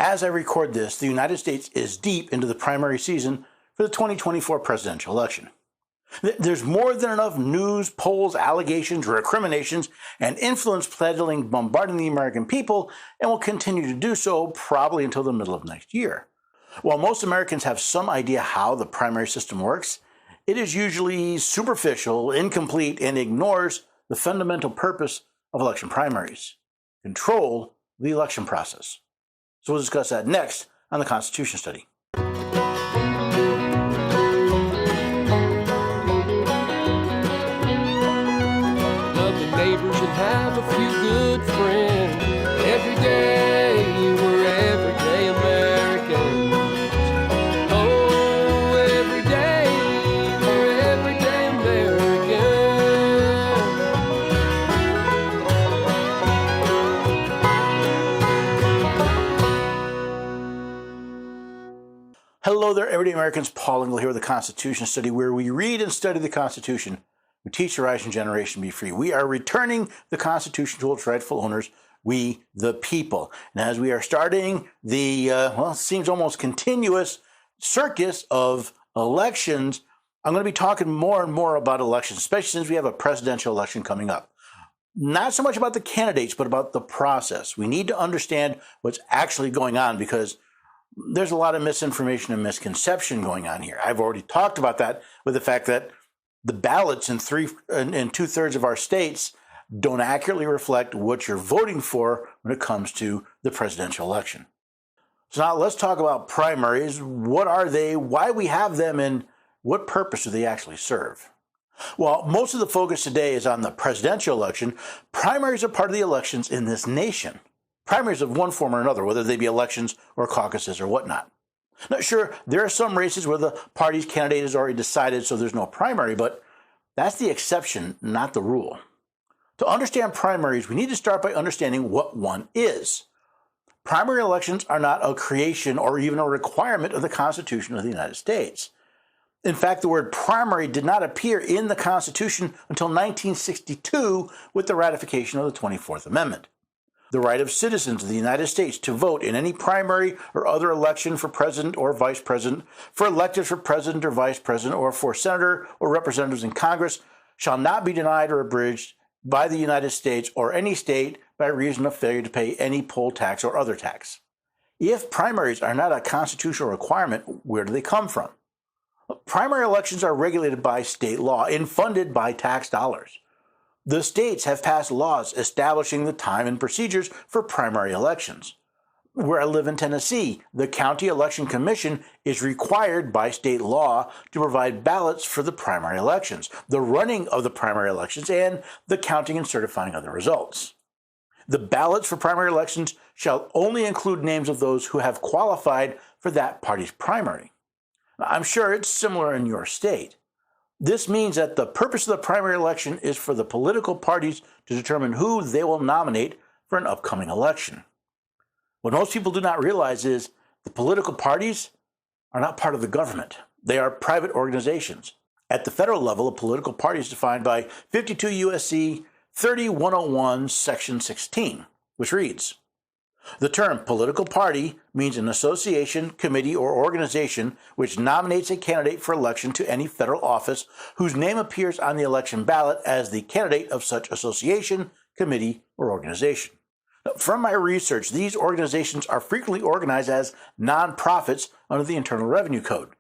As I record this, the United States is deep into the primary season for the 2024 presidential election. There's more than enough news, polls, allegations, recriminations, and influence peddling bombarding the American people and will continue to do so probably until the middle of next year. While most Americans have some idea how the primary system works, it is usually superficial, incomplete, and ignores the fundamental purpose of election primaries: control the election process. So we'll discuss that next on the Constitution Study. Neighbors and have a few good friends. Every day we're everyday Americans. Oh, every day we're everyday Americans. Hello there, everyday Americans. Paul Engel here with the Constitution Study, where we read and study the Constitution. We teach the rising generation to be free. We are returning the Constitution to its rightful owners, we the people. And as we are starting the, it seems almost continuous circus of elections, I'm going to be talking more and more about elections, especially since we have a presidential election coming up. Not so much about the candidates, but about the process. We need to understand what's actually going on because there's a lot of misinformation and misconception going on here. I've already talked about that with the fact that the ballots in 2/3 of our states don't accurately reflect what you're voting for when it comes to the presidential election. So now let's talk about primaries. What are they? Why we have them, and what purpose do they actually serve? Well, most of the focus today is on the presidential election. Primaries are part of the elections in this nation. Primaries of one form or another, whether they be elections or caucuses or whatnot. Now, sure, there are some races where the party's candidate is already decided, so there's no primary, but that's the exception, not the rule. To understand primaries, we need to start by understanding what one is. Primary elections are not a creation or even a requirement of the Constitution of the United States. In fact, the word primary did not appear in the Constitution until 1962 with the ratification of the 24th Amendment. The right of citizens of the United States to vote in any primary or other election for president or vice president, for elected for president or vice president, or for senator or representatives in Congress shall not be denied or abridged by the United States or any state by reason of failure to pay any poll tax or other tax. If primaries are not a constitutional requirement, where do they come from? Primary elections are regulated by state law and funded by tax dollars. The states have passed laws establishing the time and procedures for primary elections. Where I live in Tennessee, the County Election Commission is required by state law to provide ballots for the primary elections, the running of the primary elections, and the counting and certifying of the results. The ballots for primary elections shall only include names of those who have qualified for that party's primary. I'm sure it's similar in your state. This means that the purpose of the primary election is for the political parties to determine who they will nominate for an upcoming election. What most people do not realize is the political parties are not part of the government. They are private organizations. At the federal level, a political party is defined by 52 U.S.C. 30101, Section 16, which reads, "The term political party means an association, committee, or organization which nominates a candidate for election to any federal office whose name appears on the election ballot as the candidate of such association, committee, or organization." Now, from my research, these organizations are frequently organized as nonprofits under the Internal Revenue Code.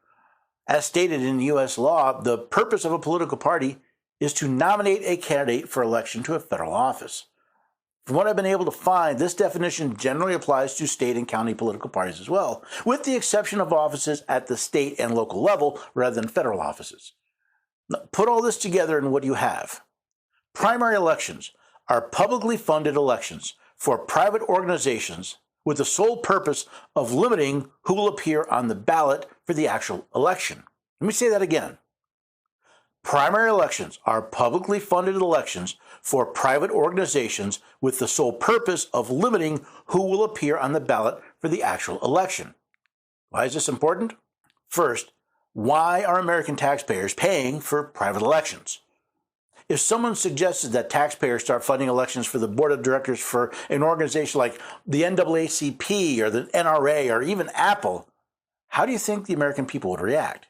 As stated in U.S. law, the purpose of a political party is to nominate a candidate for election to a federal office. From what I've been able to find, this definition generally applies to state and county political parties as well, with the exception of offices at the state and local level rather than federal offices. Now, put all this together and what do you have? Primary elections are publicly funded elections for private organizations with the sole purpose of limiting who will appear on the ballot for the actual election. Let me say that again. Primary elections are publicly funded elections for private organizations with the sole purpose of limiting who will appear on the ballot for the actual election. Why is this important? First, why are American taxpayers paying for private elections? If someone suggested that taxpayers start funding elections for the board of directors for an organization like the NAACP or the NRA or even Apple, how do you think the American people would react?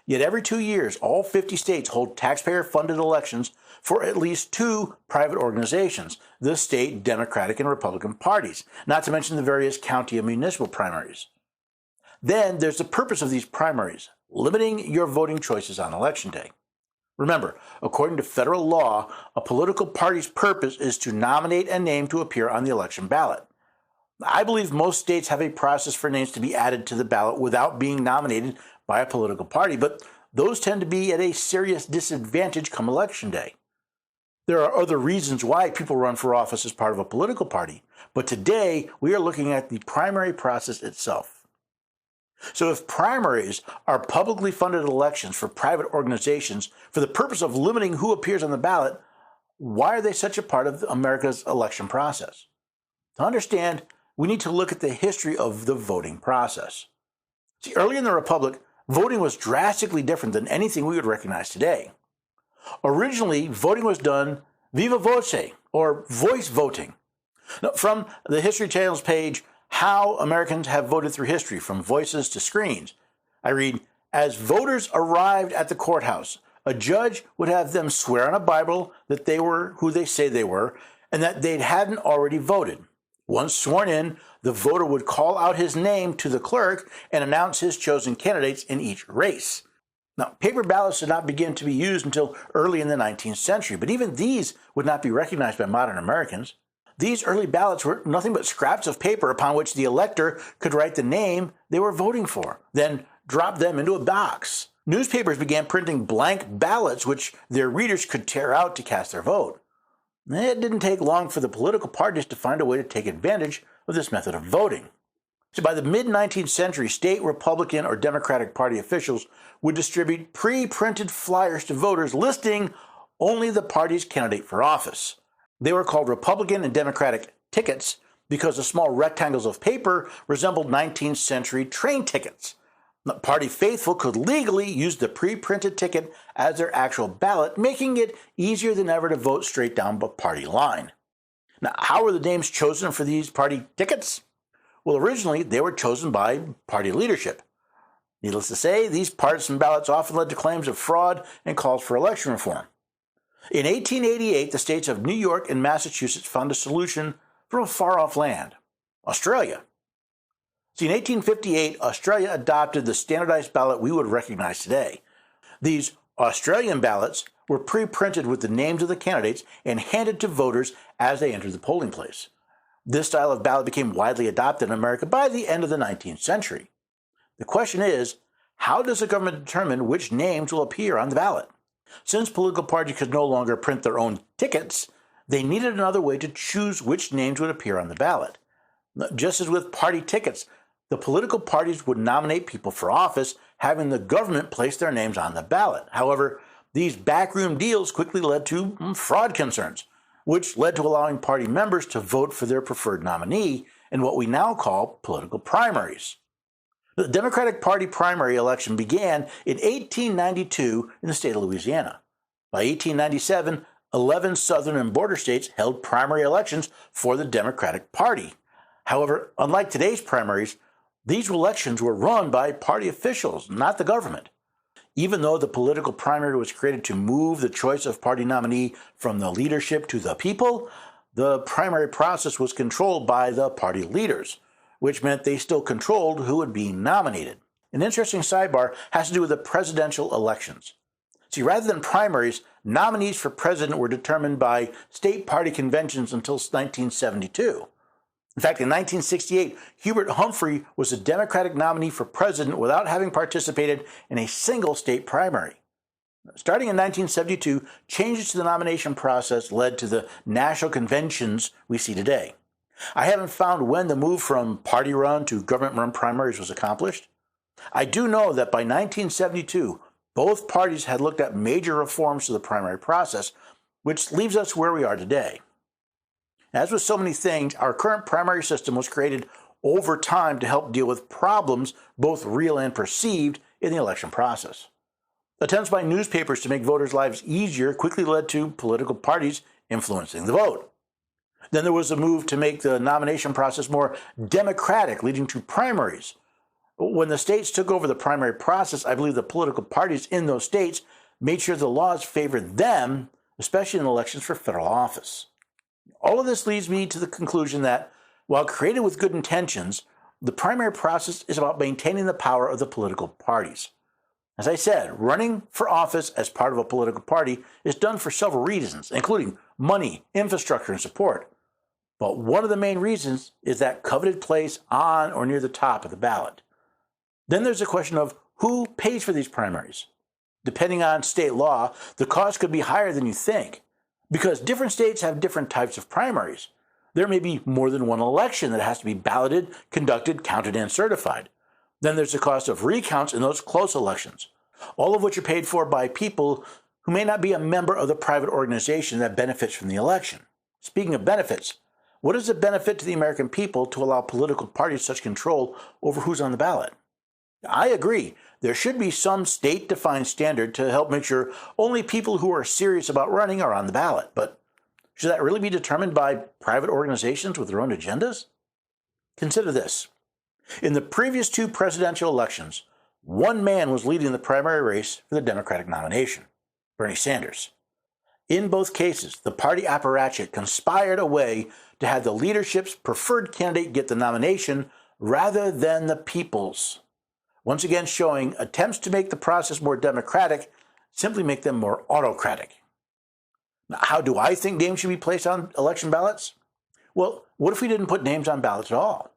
Yet every 2 years, all 50 states hold taxpayer-funded elections for at least two private organizations, the state Democratic and Republican parties, not to mention the various county and municipal primaries. Then there's the purpose of these primaries, limiting your voting choices on Election Day. Remember, according to federal law, a political party's purpose is to nominate a name to appear on the election ballot. I believe most states have a process for names to be added to the ballot without being nominated by a political party, but those tend to be at a serious disadvantage come Election Day. There are other reasons why people run for office as part of a political party, but today we are looking at the primary process itself. So if primaries are publicly funded elections for private organizations for the purpose of limiting who appears on the ballot, why are they such a part of America's election process? To understand, we need to look at the history of the voting process. See, early in the Republic, voting was drastically different than anything we would recognize today. Originally, voting was done viva voce, or voice voting. Now, from the History Channel's page, How Americans Have Voted Through History, From Voices to Screens, I read, as voters arrived at the courthouse, a judge would have them swear on a Bible that they were who they say they were, and that they hadn't already voted. Once sworn in, the voter would call out his name to the clerk and announce his chosen candidates in each race. Now, paper ballots did not begin to be used until early in the 19th century, but even these would not be recognized by modern Americans. These early ballots were nothing but scraps of paper upon which the elector could write the name they were voting for, then drop them into a box. Newspapers began printing blank ballots which their readers could tear out to cast their vote. It didn't take long for the political parties to find a way to take advantage of this method of voting. So by the mid-19th century, state Republican or Democratic Party officials would distribute pre-printed flyers to voters listing only the party's candidate for office. They were called Republican and Democratic tickets because the small rectangles of paper resembled 19th century train tickets. The party faithful could legally use the pre-printed ticket as their actual ballot, making it easier than ever to vote straight down the party line. Now, how were the names chosen for these party tickets? Well, originally, they were chosen by party leadership. Needless to say, these partisan ballots often led to claims of fraud and calls for election reform. In 1888, the states of New York and Massachusetts found a solution from a far-off land, Australia. See, in 1858, Australia adopted the standardized ballot we would recognize today. These Australian ballots were pre-printed with the names of the candidates and handed to voters as they entered the polling place. This style of ballot became widely adopted in America by the end of the 19th century. The question is, how does the government determine which names will appear on the ballot? Since political parties could no longer print their own tickets, they needed another way to choose which names would appear on the ballot. Just as with party tickets, the political parties would nominate people for office, having the government place their names on the ballot. However, these backroom deals quickly led to fraud concerns, which led to allowing party members to vote for their preferred nominee in what we now call political primaries. The Democratic Party primary election began in 1892 in the state of Louisiana. By 1897, 11 southern and border states held primary elections for the Democratic Party. However, unlike today's primaries, these elections were run by party officials, not the government. Even though the political primary was created to move the choice of party nominee from the leadership to the people, the primary process was controlled by the party leaders, which meant they still controlled who would be nominated. An interesting sidebar has to do with the presidential elections. See, rather than primaries, nominees for president were determined by state party conventions until 1972. In fact, in 1968, Hubert Humphrey was a Democratic nominee for president without having participated in a single state primary. Starting in 1972, changes to the nomination process led to the national conventions we see today. I haven't found when the move from party-run to government-run primaries was accomplished. I do know that by 1972, both parties had looked at major reforms to the primary process, which leaves us where we are today. As with so many things, our current primary system was created over time to help deal with problems, both real and perceived, in the election process. Attempts by newspapers to make voters' lives easier quickly led to political parties influencing the vote. Then there was a move to make the nomination process more democratic, leading to primaries. When the states took over the primary process, I believe the political parties in those states made sure the laws favored them, especially in elections for federal office. All of this leads me to the conclusion that, while created with good intentions, the primary process is about maintaining the power of the political parties. As I said, running for office as part of a political party is done for several reasons, including money, infrastructure, and support. But one of the main reasons is that coveted place on or near the top of the ballot. Then there's a question of who pays for these primaries. Depending on state law, the cost could be higher than you think, because different states have different types of primaries. There may be more than one election that has to be balloted, conducted, counted, and certified. Then there's the cost of recounts in those close elections, all of which are paid for by people who may not be a member of the private organization that benefits from the election. Speaking of benefits, what is the benefit to the American people to allow political parties such control over who's on the ballot? I agree. There should be some state-defined standard to help make sure only people who are serious about running are on the ballot. But should that really be determined by private organizations with their own agendas? Consider this. In the previous two presidential elections, one man was leading the primary race for the Democratic nomination, Bernie Sanders. In both cases, the party apparatchik conspired a way to have the leadership's preferred candidate get the nomination rather than the people's. Once again showing attempts to make the process more democratic simply make them more autocratic. Now, how do I think names should be placed on election ballots? Well, what if we didn't put names on ballots at all?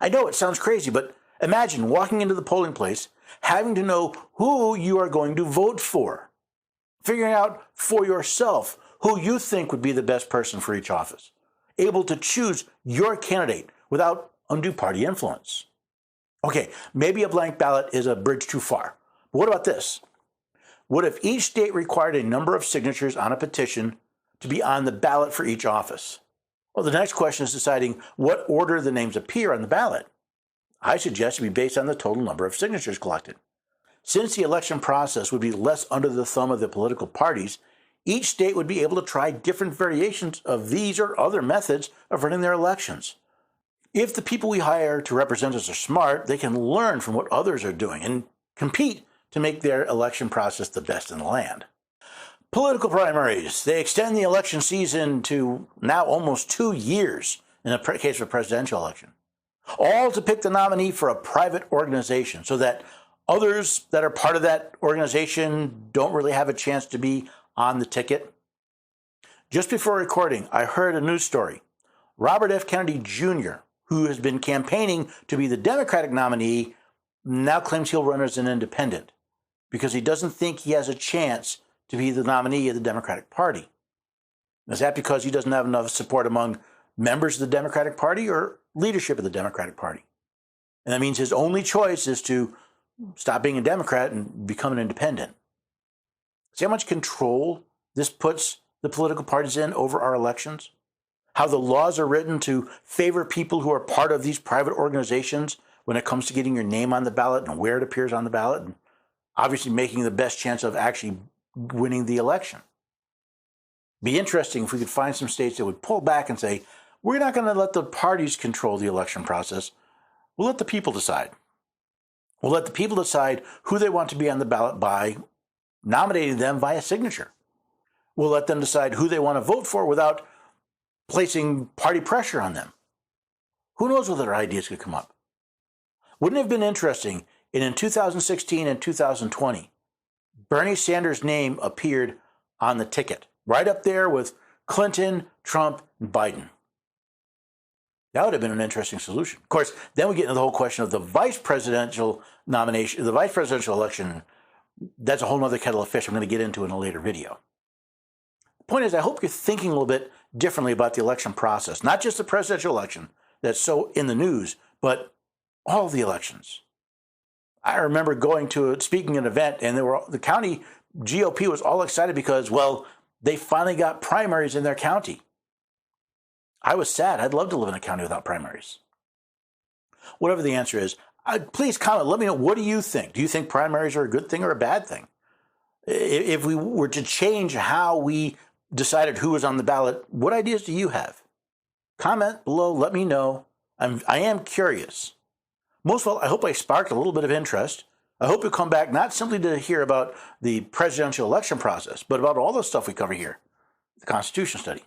I know it sounds crazy, but imagine walking into the polling place, having to know who you are going to vote for, figuring out for yourself who you think would be the best person for each office, able to choose your candidate without undue party influence. Okay, maybe a blank ballot is a bridge too far. But what about this? What if each state required a number of signatures on a petition to be on the ballot for each office? Well, the next question is deciding what order the names appear on the ballot. I suggest it be based on the total number of signatures collected. Since the election process would be less under the thumb of the political parties, each state would be able to try different variations of these or other methods of running their elections. If the people we hire to represent us are smart, they can learn from what others are doing and compete to make their election process the best in the land. Political primaries. They extend the election season to now almost 2 years in the case of a presidential election. All to pick the nominee for a private organization so that others that are part of that organization don't really have a chance to be on the ticket. Just before recording, I heard a news story. Robert F. Kennedy Jr., who has been campaigning to be the Democratic nominee, now claims he'll run as an independent because he doesn't think he has a chance to be the nominee of the Democratic Party. Is that because he doesn't have enough support among members of the Democratic Party or leadership of the Democratic Party? And that means his only choice is to stop being a Democrat and become an independent. See how much control this puts the political parties in over our elections? How the laws are written to favor people who are part of these private organizations when it comes to getting your name on the ballot and where it appears on the ballot, and obviously making the best chance of actually winning the election. Be interesting if we could find some states that would pull back and say, we're not going to let the parties control the election process. We'll let the people decide. We'll let the people decide who they want to be on the ballot by nominating them via signature. We'll let them decide who they want to vote for without placing party pressure on them. Who knows what other ideas could come up? Wouldn't it have been interesting if in 2016 and 2020, Bernie Sanders' name appeared on the ticket, right up there with Clinton, Trump, and Biden? That would have been an interesting solution. Of course, then we get into the whole question of the vice presidential nomination, the vice presidential election. That's a whole other kettle of fish I'm going to get into in a later video. The point is, I hope you're thinking a little bit differently about the election process, not just the presidential election that's so in the news, but all the elections. I remember speaking at an event, and the county GOP was all excited because, well, they finally got primaries in their county. I was sad. I'd love to live in a county without primaries. Whatever the answer is, please comment. Let me know, what do you think? Do you think primaries are a good thing or a bad thing? If we were to change how we decided who was on the ballot, what ideas do you have? Comment below, let me know. I am curious. Most of all, I hope I sparked a little bit of interest. I hope you come back not simply to hear about the presidential election process, but about all the stuff we cover here, the Constitution study.